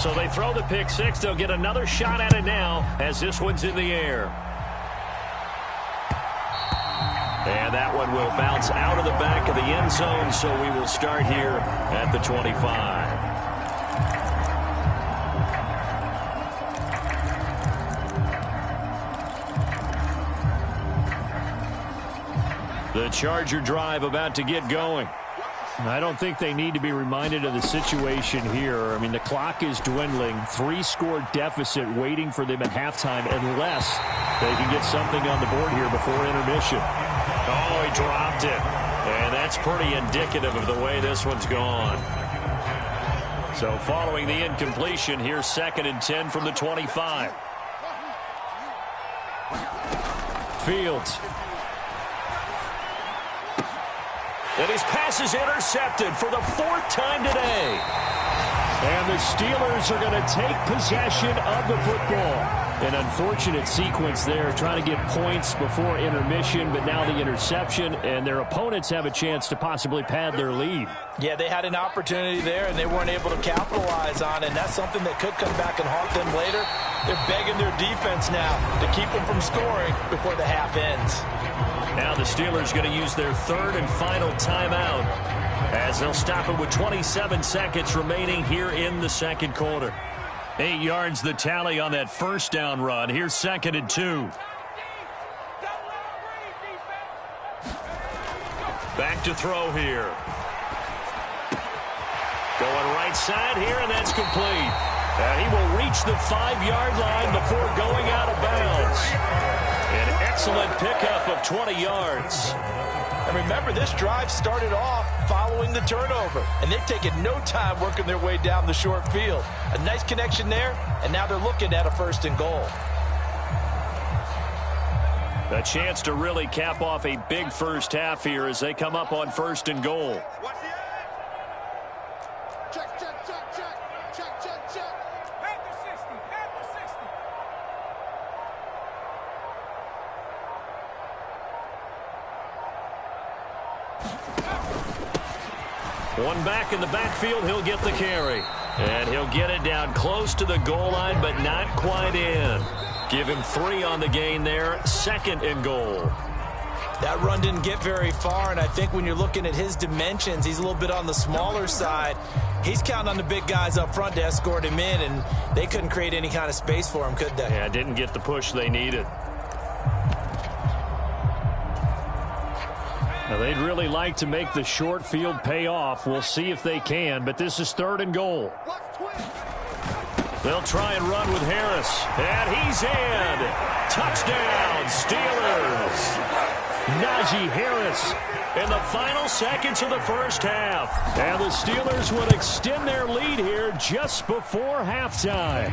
So they throw the pick six. They'll get another shot at it now as this one's in the air. And that one will bounce out of the back of the end zone, so we will start here at the 25. The Charger drive about to get going. I don't think they need to be reminded of the situation here. I mean, the clock is dwindling. 3-score deficit waiting for them at halftime unless they can get something on the board here before intermission. Oh, he dropped it. And that's pretty indicative of the way this one's gone. So following the incompletion, here's 2nd and 10 from the 25. Fields. And his pass is intercepted for the 4th time today. And the Steelers are going to take possession of the football. An unfortunate sequence there, trying to get points before intermission, but now the interception, and their opponents have a chance to possibly pad their lead. Yeah, they had an opportunity there, and they weren't able to capitalize on it, and that's something that could come back and haunt them later. They're begging their defense now to keep them from scoring before the half ends. Now the Steelers going to use their 3rd and final timeout as they'll stop it with 27 seconds remaining here in the 2nd quarter. 8 yards the tally on that 1st down run. Here's 2nd and 2. Back to throw here. Going right side here, and that's complete. He will reach the 5-yard line before going out of bounds. An excellent pickup of 20 yards. And remember, this drive started off following the turnover, and they've taken no time working their way down the short field. A nice connection there, and now they're looking at a 1st and goal. A chance to really cap off a big first half here as they come up on 1st and goal. One back in the backfield, he'll get the carry. And he'll get it down close to the goal line, but not quite in. Give him 3 on the gain there, 2nd and goal. That run didn't get very far, and I think when you're looking at his dimensions, he's a little bit on the smaller side. He's counting on the big guys up front to escort him in, and they couldn't create any kind of space for him, could they? Yeah, didn't get the push they needed. Now, they'd really like to make the short field pay off. We'll see if they can, but this is 3rd and goal. They'll try and run with Harris, and he's in. Touchdown, Steelers. Najee Harris in the final seconds of the 1st half. And the Steelers would extend their lead here just before halftime.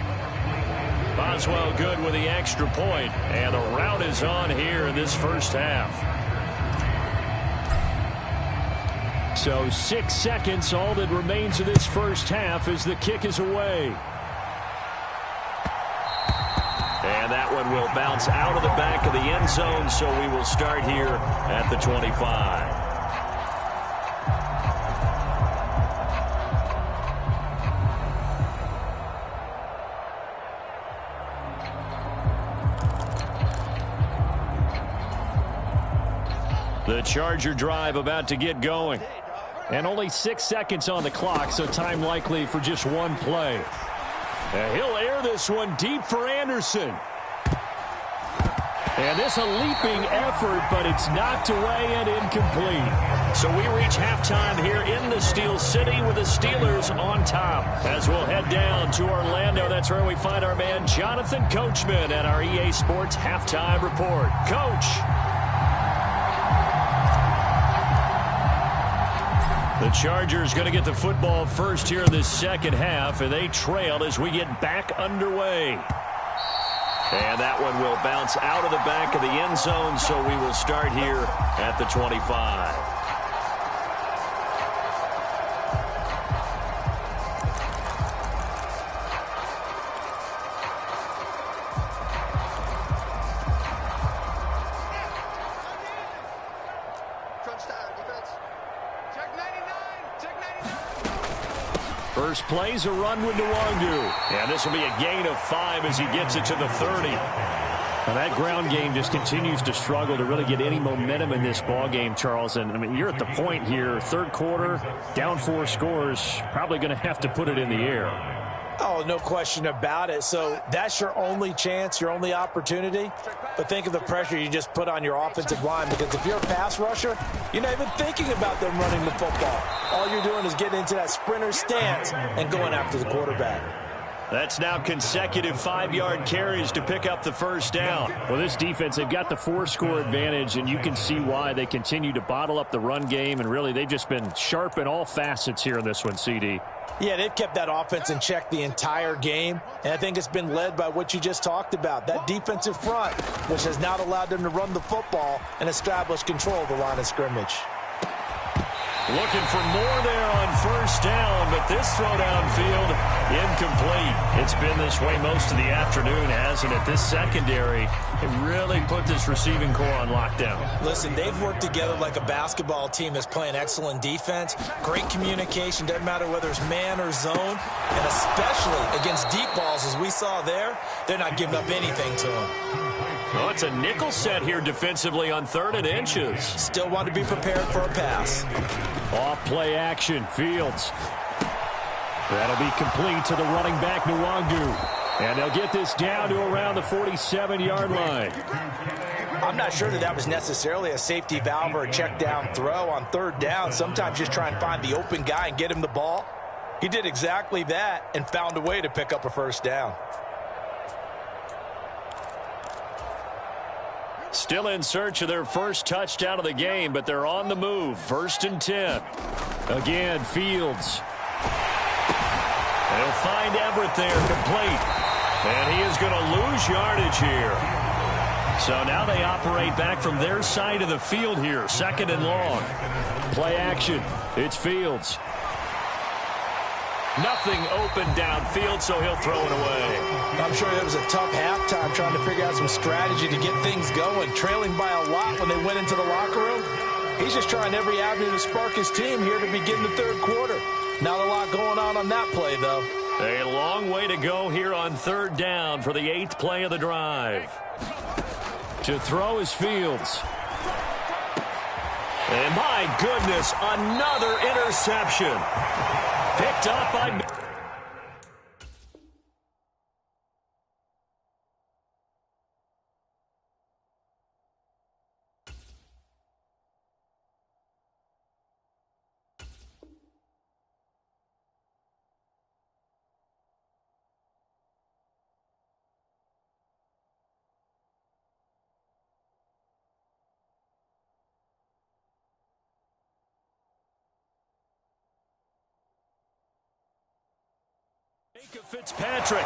Boswell good with the extra point, and the rout is on here in this 1st half. So 6 seconds, all that remains of this 1st half as the kick is away. And that one will bounce out of the back of the end zone, so we will start here at the 25. The Charger drive about to get going. And only 6 seconds on the clock, so time likely for just one play. And he'll air this one deep for Anderson. And this a leaping effort, but it's knocked away and incomplete. So we reach halftime here in the Steel City with the Steelers on top. As we'll head down to Orlando, that's where we find our man Jonathan Coachman at our EA Sports Halftime Report. Coach. The Chargers going to get the football first here in this 2nd half, and they trail as we get back underway. And that one will bounce out of the back of the end zone, so we will start here at the 25. First play's a run with Nwangu. And this will be a gain of 5 as he gets it to the 30. Now that ground game just continues to struggle to really get any momentum in this ball game, Charles. And I mean, you're at the point here, third quarter, down 4 scores, probably going to have to put it in the air. Oh, no question about it. So that's your only chance, your only opportunity. But think of the pressure you just put on your offensive line, because if you're a pass rusher, you're not even thinking about them running the football. All you're doing is getting into that sprinter stance and going after the quarterback. That's now consecutive 5-yard carries to pick up the first down. Well, this defense, they've got the 4-score advantage, and you can see why they continue to bottle up the run game, and really they've just been sharp in all facets here in this one, CD. Yeah, they've kept that offense in check the entire game, and I think it's been led by what you just talked about, that defensive front, which has not allowed them to run the football and establish control of the line of scrimmage. Looking for more there on first down, but this throw downfield incomplete. It's been this way most of the afternoon, hasn't it? This secondary, it really put this receiving core on lockdown. Listen, they've worked together like a basketball team that's playing excellent defense, great communication, doesn't matter whether it's man or zone, and especially against deep balls as we saw there, they're not giving up anything to them. Oh, it's a nickel set here defensively on 3rd and inches. Still want to be prepared for a pass. Off play action, Fields. That'll be complete to the running back, Nwangu. And they'll get this down to around the 47-yard line. I'm not sure that was necessarily a safety valve or a check down throw on 3rd down. Sometimes just try and find the open guy and get him the ball. He did exactly that and found a way to pick up a first down. Still in search of their first touchdown of the game, but they're on the move. 1st and 10. Again, Fields. They'll find Everett there, complete. And he is going to lose yardage here. So now they operate back from their side of the field here. 2nd and long. Play action. It's Fields. Nothing open downfield, so he'll throw it away. I'm sure it was a tough halftime trying to figure out some strategy to get things going. Trailing by a lot when they went into the locker room. He's just trying every avenue to spark his team here to begin the 3rd quarter. Not a lot going on that play, though. A long way to go here on 3rd down for the 8th play of the drive. To throw is Fields. And my goodness, another interception. Picked up by... Fitzpatrick.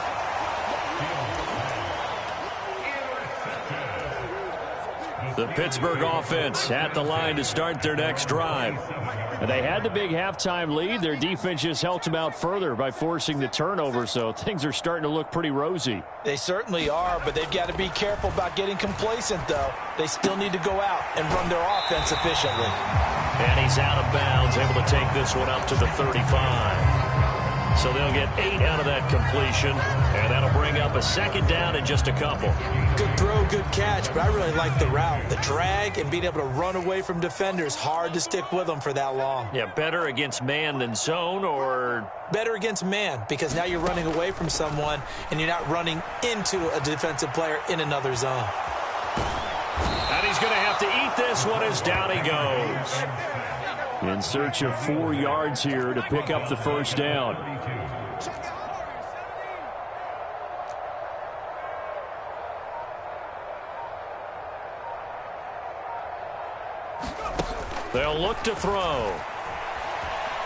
The Pittsburgh offense at the line to start their next drive. And they had the big halftime lead. Their defense just helped them out further by forcing the turnover, so things are starting to look pretty rosy. They certainly are, but they've got to be careful about getting complacent, though. They still need to go out and run their offense efficiently. And he's out of bounds, able to take this one up to the 35. So they'll get 8 out of that completion, and that'll bring up a 2nd down and just a couple. Good throw, good catch, but I really like the route. The drag and being able to run away from defenders, hard to stick with them for that long. Yeah, better against man than zone, or... Better against man, because now you're running away from someone, and you're not running into a defensive player in another zone. And he's going to have to eat this one as down he goes. In search of 4 yards here to pick up the first down. They'll look to throw.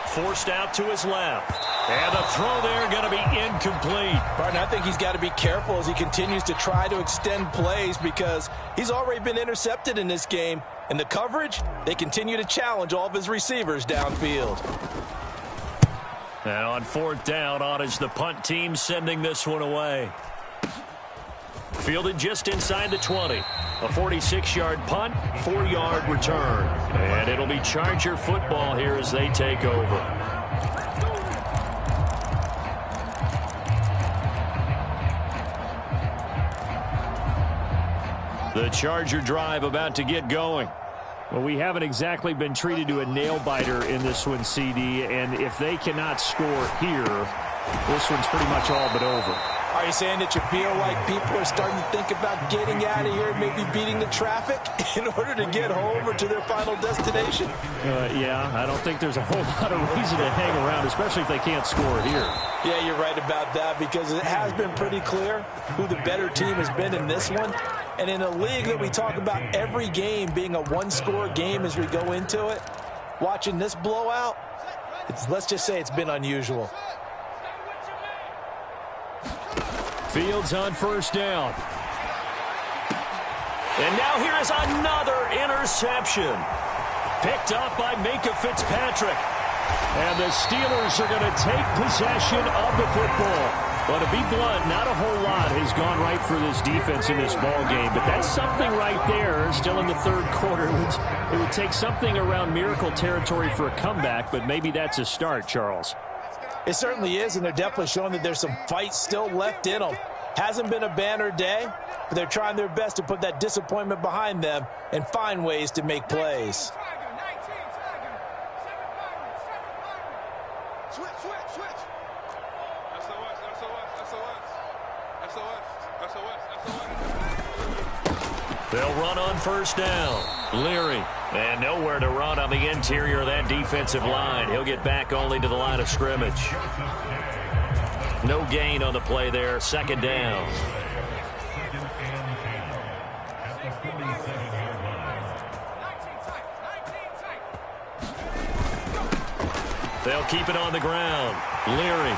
Forced out to his left. And the throw there going to be incomplete. Martin, I think he's got to be careful as he continues to try to extend plays because he's already been intercepted in this game. And the coverage, they continue to challenge all of his receivers downfield. And on 4th down, on is the punt team sending this one away. Fielded just inside the 20. A 46-yard punt, 4-yard return. And it'll be Charger football here as they take over. The Charger drive about to get going. Well, we haven't exactly been treated to a nail-biter in this one, CD, and if they cannot score here, this one's pretty much all but over. Are you saying that you feel like people are starting to think about getting out of here and maybe beating the traffic in order to get home or to their final destination? Yeah, I don't think there's a whole lot of reason to hang around, especially if they can't score here. Yeah, you're right about that, because it has been pretty clear who the better team has been in this one. And in a league that we talk about every game being a one-score game as we go into it, watching this blowout, let's just say it's been unusual. Fields on first down. And now here is another interception. Picked up by Minka Fitzpatrick. And the Steelers are going to take possession of the football. But to be blunt, not a whole lot has gone right for this defense in this ball game. But that's something right there, still in the third quarter. It would take something around miracle territory for a comeback, but maybe that's a start, Charles. It certainly is, and they're definitely showing that there's some fight still left in them. Hasn't been a banner day, but they're trying their best to put that disappointment behind them and find ways to make plays. They'll run on first down. Leary. And nowhere to run on the interior of that defensive line. He'll get back only to the line of scrimmage. No gain on the play there. Second down. They'll keep it on the ground. Leary.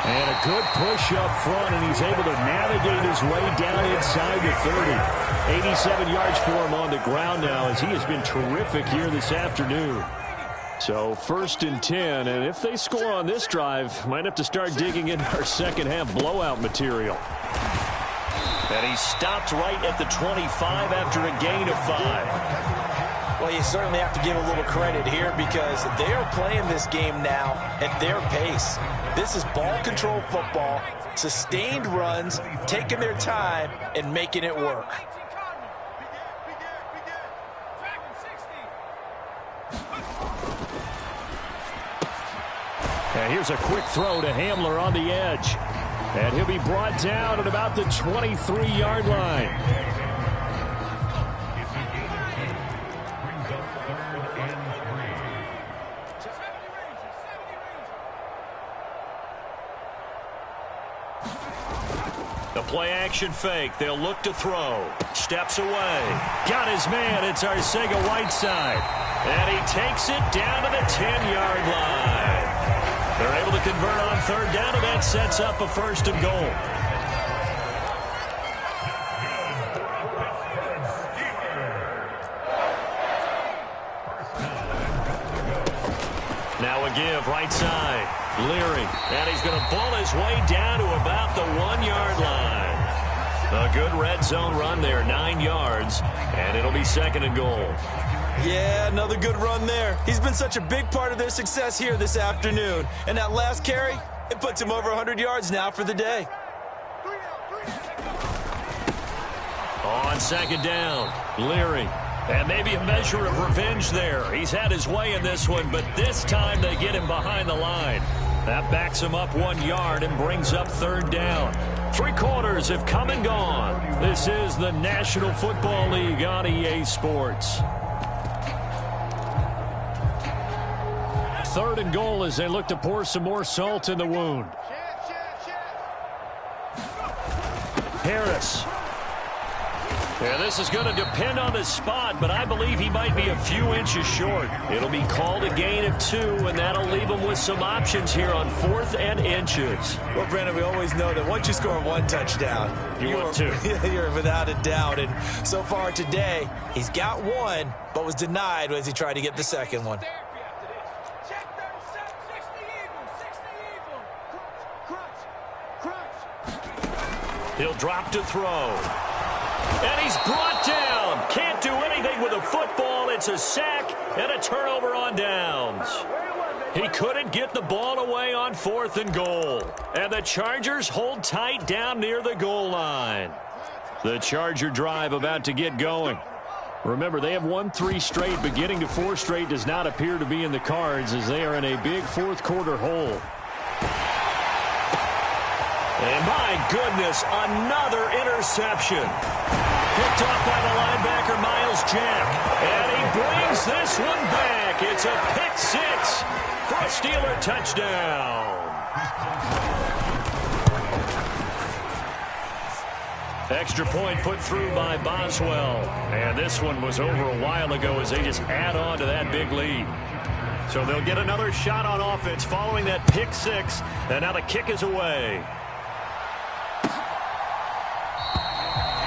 And a good push up front, and he's able to navigate his way down inside the 30. 87 yards for him on the ground now, as he has been terrific here this afternoon. So 1st and 10, and if they score on this drive, might have to start digging into our second half blowout material. And he stopped right at the 25 after a gain of 5. Well, you certainly have to give a little credit here, because they are playing this game now at their pace. This is ball control football, sustained runs, taking their time and making it work. And here's a quick throw to Hamler on the edge. And he'll be brought down at about the 23-yard line. The play-action fake. They'll look to throw. Steps away. Got his man. It's Arcega-Whiteside. And he takes it down to the 10-yard line. They're able to convert on third down, and that sets up a 1st and goal. Now a give, right side. Leary, and he's going to pull his way down to about the 1-yard line. A good red zone run there, 9 yards, and it'll be 2nd and goal. Yeah, another good run there. He's been such a big part of their success here this afternoon. And that last carry, it puts him over 100 yards now for the day. On 2nd down, Leary. And maybe a measure of revenge there. He's had his way in this one, but this time they get him behind the line. That backs him up 1 yard and brings up 3rd down. 3 quarters have come and gone. This is the National Football League on EA Sports. 3rd and goal as they look to pour some more salt in the wound. Harris. Yeah, this is going to depend on the spot, but I believe he might be a few inches short. It'll be called a gain of 2, and that'll leave him with some options here on 4th and inches. Well, Brandon, we always know that once you score 1 touchdown, you're without a doubt. And so far today, he's got 1, but was denied as he tried to get the 2nd one. He'll drop to throw. And he's brought down. Can't do anything with a football. It's a sack and a turnover on downs. He couldn't get the ball away on 4th and goal. And the Chargers hold tight down near the goal line. The Charger drive about to get going. Remember, they have won 3 straight, but getting to 4 straight does not appear to be in the cards as they are in a big fourth quarter hole. And my goodness, another interception. Picked off by the linebacker, Miles Jack. And he brings this one back. It's a pick 6 for a Steeler touchdown. Extra point put through by Boswell. And this one was over a while ago as they just add on to that big lead. So they'll get another shot on offense following that pick 6. And now the kick is away.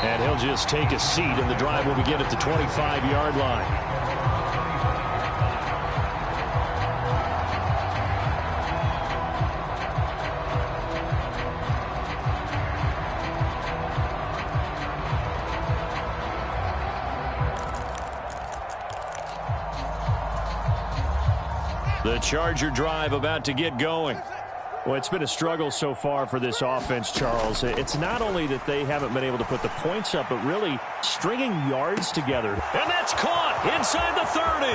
And he'll just take a seat, and the drive will begin at the 25-yard line. The Charger drive about to get going. Well, it's been a struggle so far for this offense, Charles. It's not only that they haven't been able to put the points up, but really stringing yards together. And that's caught inside the 30.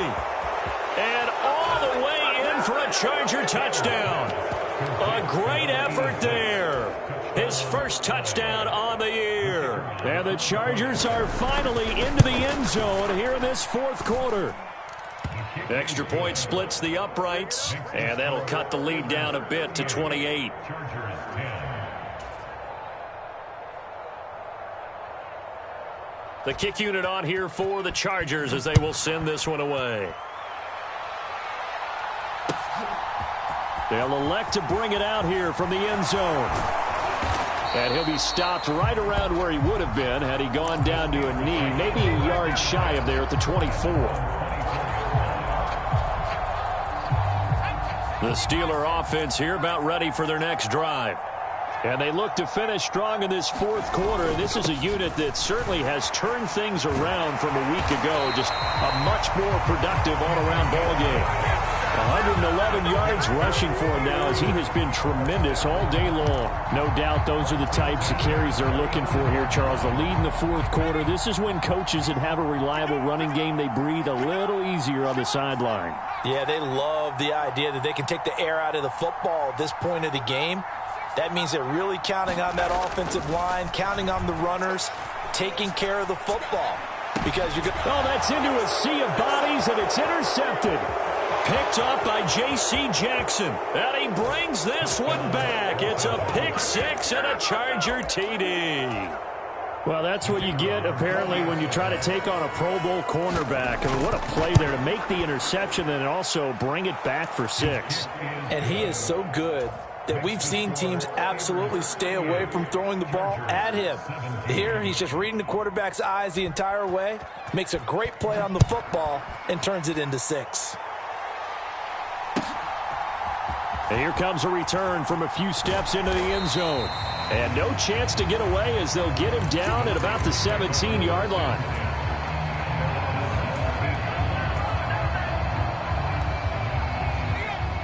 And all the way in for a Charger touchdown. A great effort there. His first touchdown on the year. And the Chargers are finally into the end zone here in this fourth quarter. Extra point splits the uprights, and that'll cut the lead down a bit to 28. The kick unit on here for the Chargers as they will send this one away. They'll elect to bring it out here from the end zone. And he'll be stopped right around where he would have been had he gone down to a knee, maybe a yard shy of there at the 24. The Steeler offense here about ready for their next drive. And they look to finish strong in this fourth quarter. This is a unit that certainly has turned things around from a week ago. Just a much more productive all-around ball game. 111 yards rushing for him now as he has been tremendous all day long. No doubt those are the types of carries they're looking for here, Charles. The lead in the fourth quarter. This is when coaches that have a reliable running game, they breathe a little easier on the sideline. Yeah, they love the idea that they can take the air out of the football at this point of the game. That means they're really counting on that offensive line, counting on the runners, taking care of the football. Because you're going to... Oh, that's into a sea of bodies, and it's intercepted. Picked up by J.C. Jackson. And he brings this one back. It's a pick 6 and a Charger TD. Well, that's what you get, apparently, when you try to take on a Pro Bowl cornerback. I mean, what a play there to make the interception and also bring it back for 6. And he is so good that we've seen teams absolutely stay away from throwing the ball at him. Here, he's just reading the quarterback's eyes the entire way, makes a great play on the football, and turns it into 6. And here comes a return from a few steps into the end zone. And no chance to get away as they'll get him down at about the 17-yard line.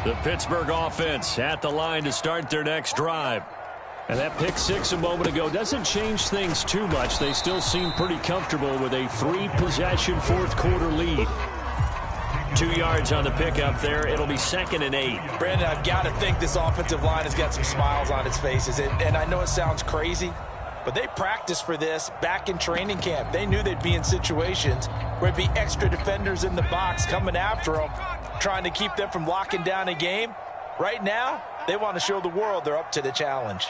The Pittsburgh offense at the line to start their next drive. And that pick 6 a moment ago doesn't change things too much. They still seem pretty comfortable with a 3-possession fourth-quarter lead. 2 yards on the pickup there. It'll be 2nd and 8. Brandon, I've got to think this offensive line has got some smiles on its faces. And I know it sounds crazy, but they practiced for this back in training camp. They knew they'd be in situations where it'd be extra defenders in the box coming after them, trying to keep them from locking down a game. Right now, they want to show the world they're up to the challenge.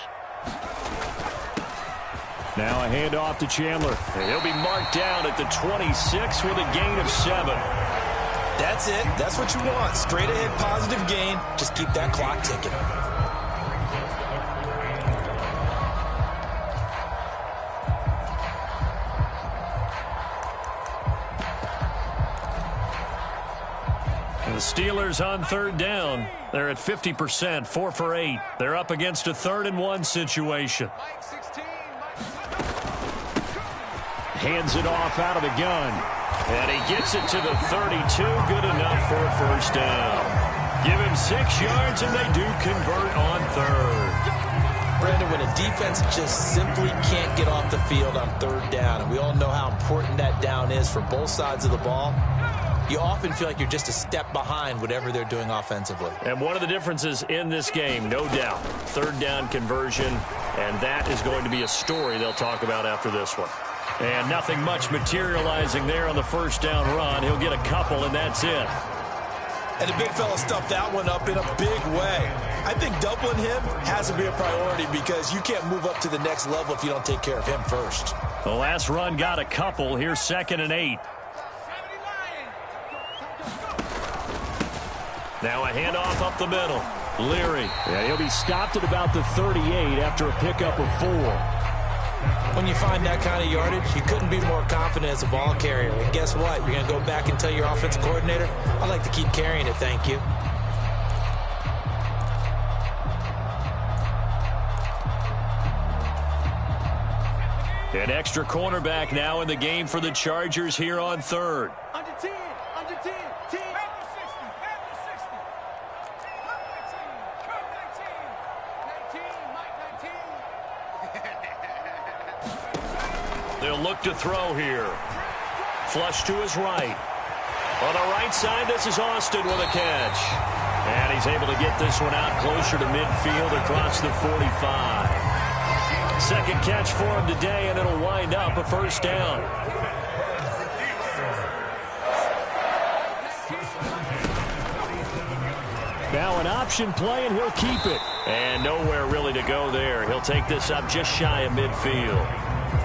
Now a handoff to Chandler. And he'll be marked down at the 26 with a gain of 7. That's it. That's what you want. Straight ahead positive gain. Just keep that clock ticking. And the Steelers on 3rd down. They're at 50%, 4 for 8. They're up against a 3rd and 1 situation. Hands it off out of the gun. And he gets it to the 32. Good enough for a first down. Give him 6 yards, and they do convert on 3rd. Brandon, when a defense just simply can't get off the field on third down, and we all know how important that down is for both sides of the ball, you often feel like you're just a step behind whatever they're doing offensively. And one of the differences in this game, no doubt, third down conversion, and that is going to be a story they'll talk about after this one. And nothing much materializing there on the first down run. He'll get a couple, and that's it. And the big fella stuffed that one up in a big way. I think doubling him has to be a priority because you can't move up to the next level if you don't take care of him first. The last run got a couple. Here's 2nd and 8. Now a handoff up the middle. Leary. Yeah, he'll be stopped at about the 38 after a pickup of 4. When you find that kind of yardage, you couldn't be more confident as a ball carrier. And guess what? You're going to go back and tell your offensive coordinator, I'd like to keep carrying it, thank you. An extra cornerback now in the game for the Chargers here on third. Under 10, 10, 10. They'll look to throw here. Flush to his right. On the right side, this is Austin with a catch. And he's able to get this one out closer to midfield across the 45. Second catch for him today, and it'll wind up a first down. Now an option play, and he'll keep it. And nowhere really to go there. He'll take this up just shy of midfield.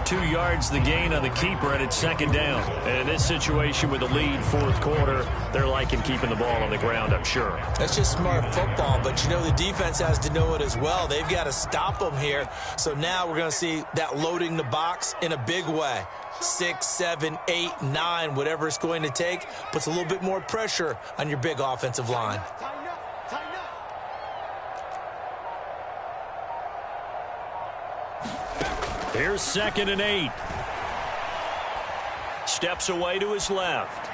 2 yards the gain on the keeper, and it's second down. And in this situation with the lead, fourth quarter, they're liking keeping the ball on the ground, I'm sure. That's just smart football, but you know the defense has to know it as well. They've got to stop them here. So now we're going to see that loading the box in a big way. 6, 7, 8, 9, whatever it's going to take, puts a little bit more pressure on your big offensive line. Here's 2nd and 8. Steps away to his left.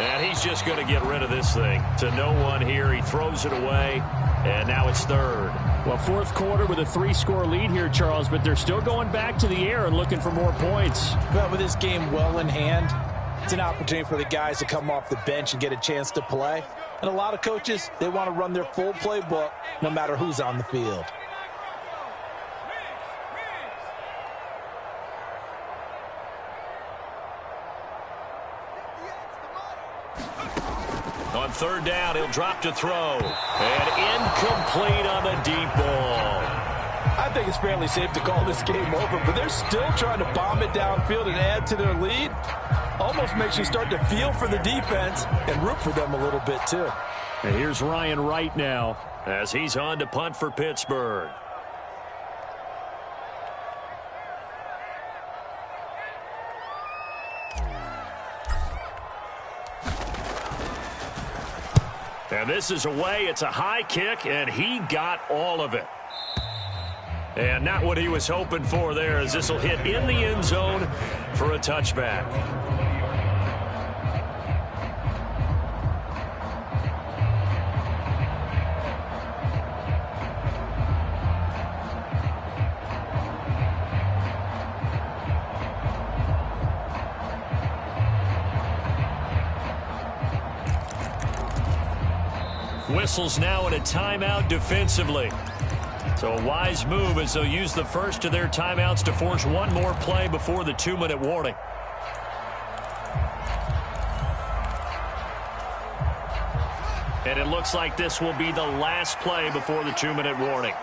And he's just going to get rid of this thing. To no one here. He throws it away. And now it's third. Well, fourth quarter with a 3-score lead here, Charles, but they're still going back to the air and looking for more points. Well, with this game well in hand, it's an opportunity for the guys to come off the bench and get a chance to play. And a lot of coaches, they want to run their full playbook no matter who's on the field. On third down, he'll drop to throw. And incomplete on the deep ball. I think it's fairly safe to call this game over, but they're still trying to bomb it downfield and add to their lead. Almost makes you start to feel for the defense and root for them a little bit, too. And here's Ryan Wright now as he's on to punt for Pittsburgh. And this is away. It's a high kick, and he got all of it. And not what he was hoping for there, as this will hit in the end zone for a touchback. Whistles now in a timeout defensively. So a wise move as they'll use the first of their timeouts to force one more play before the 2-minute warning. And it looks like this will be the last play before the 2-minute warning.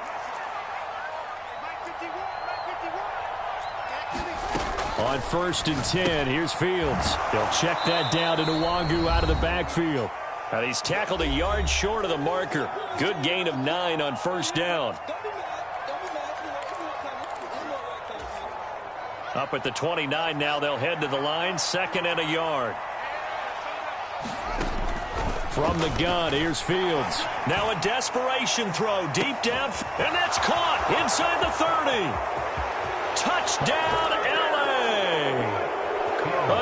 On 1st and 10, here's Fields. They'll check that down to Nwangu out of the backfield. And he's tackled a yard short of the marker. Good gain of 9 on first down. Up at the 29 now, they'll head to the line. 2nd and a yard. From the gun, here's Fields. Now a desperation throw deep down, and that's caught inside the 30. Touchdown, L.A.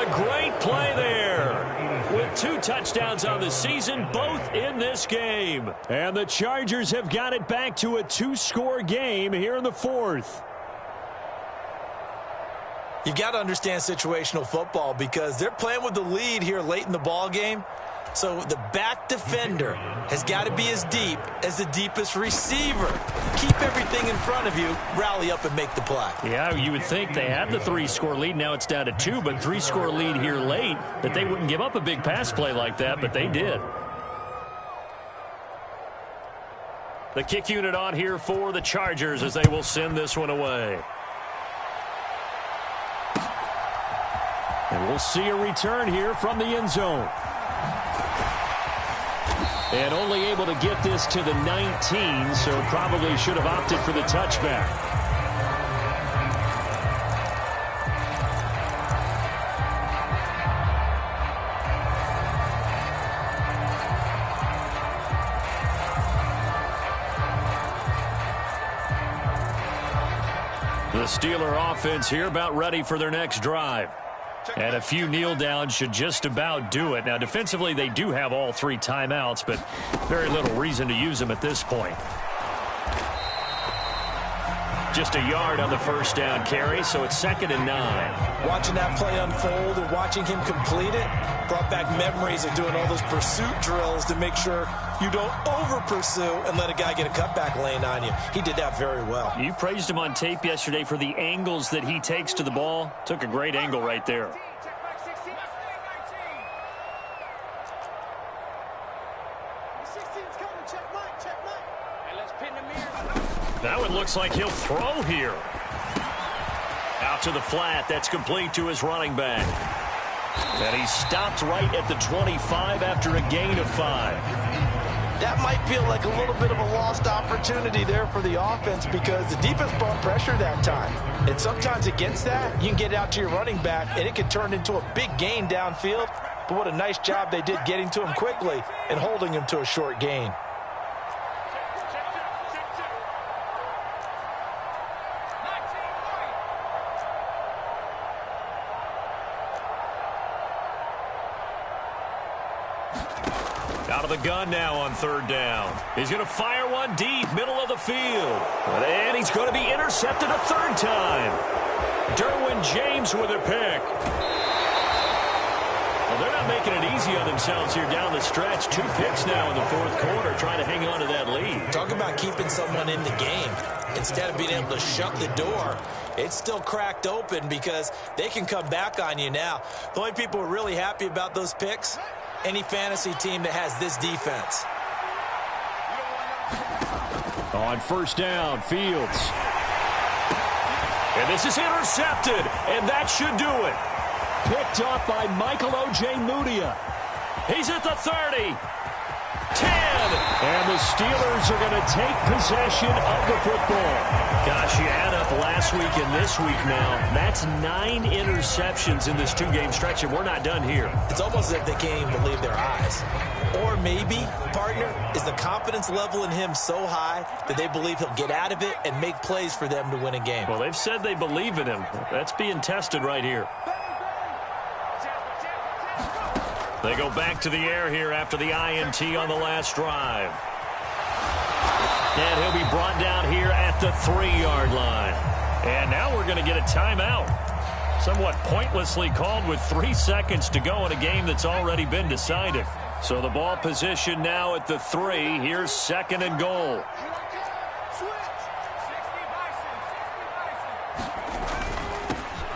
A great play there with 2 touchdowns on the season, both in this game. And the Chargers have got it back to a 2-score game here in the 4th. You got to understand situational football because they're playing with the lead here late in the ball game. So the back defender has got to be as deep as the deepest receiver. Keep everything in front of you, rally up and make the play. Yeah, you would think they had the 3-score lead. Now it's down to 2, but 3-score lead here late, that they wouldn't give up a big pass play like that, but they did. The kick unit on here for the Chargers as they will send this one away. And we'll see a return here from the end zone. And only able to get this to the 19, so probably should have opted for the touchback. The Steeler offense here about ready for their next drive. And a few kneel downs should just about do it. Now, defensively, they do have all 3 timeouts, but very little reason to use them at this point. Just a yard on the first down carry, so it's 2nd and 9. Watching that play unfold and watching him complete it brought back memories of doing all those pursuit drills to make sure you don't over-pursue and let a guy get a cutback lane on you. He did that very well. You praised him on tape yesterday for the angles that he takes to the ball. Took a great angle right there. That one looks like he'll throw here. Out to the flat. That's complete to his running back. And he stopped right at the 25 after a gain of 5. That might feel like a little bit of a lost opportunity there for the offense because the defense brought pressure that time. And sometimes against that, you can get out to your running back, and it can turn into a big gain downfield. But what a nice job they did getting to him quickly and holding him to a short gain. Out of the gun now on 3rd down. He's going to fire one deep, middle of the field. And he's going to be intercepted a 3rd time. Derwin James with a pick. Well, they're not making it easy on themselves here down the stretch. 2 picks now in the 4th quarter, trying to hang on to that lead. Talk about keeping someone in the game. Instead of being able to shut the door, it's still cracked open because they can come back on you now. The only people who are really happy about those picks, any fantasy team that has this defense. On 1st down, Fields. And this is intercepted, and that should do it. Picked up by Michael O.J. Mudia. He's at the 30. 10. And the Steelers are going to take possession of the football. Gosh, you add up last week and this week now. That's 9 interceptions in this 2-game stretch, and we're not done here. It's almost as if they can't even believe their eyes. Or maybe, partner, is the confidence level in him so high that they believe he'll get out of it and make plays for them to win a game. Well, they've said they believe in him. That's being tested right here. They go back to the air here after the INT on the last drive. And he'll be brought down here at the 3-yard line. And now we're going to get a timeout. Somewhat pointlessly called with 3 seconds to go in a game that's already been decided. So the ball position now at the 3. Here's 2nd and goal.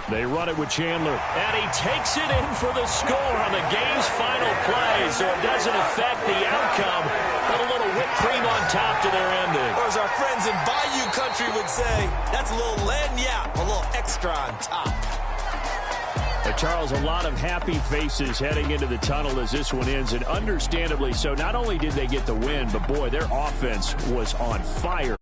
They run it with Chandler. And he takes it in for the score on the game's final play, so it doesn't affect the outcome. But a little whipped cream on top to their ending. Or as our friends in Bayou Country would say, that's a little lagniappe, a little extra on top. Charles, a lot of happy faces heading into the tunnel as this one ends, and understandably so. Not only did they get the win, but boy, their offense was on fire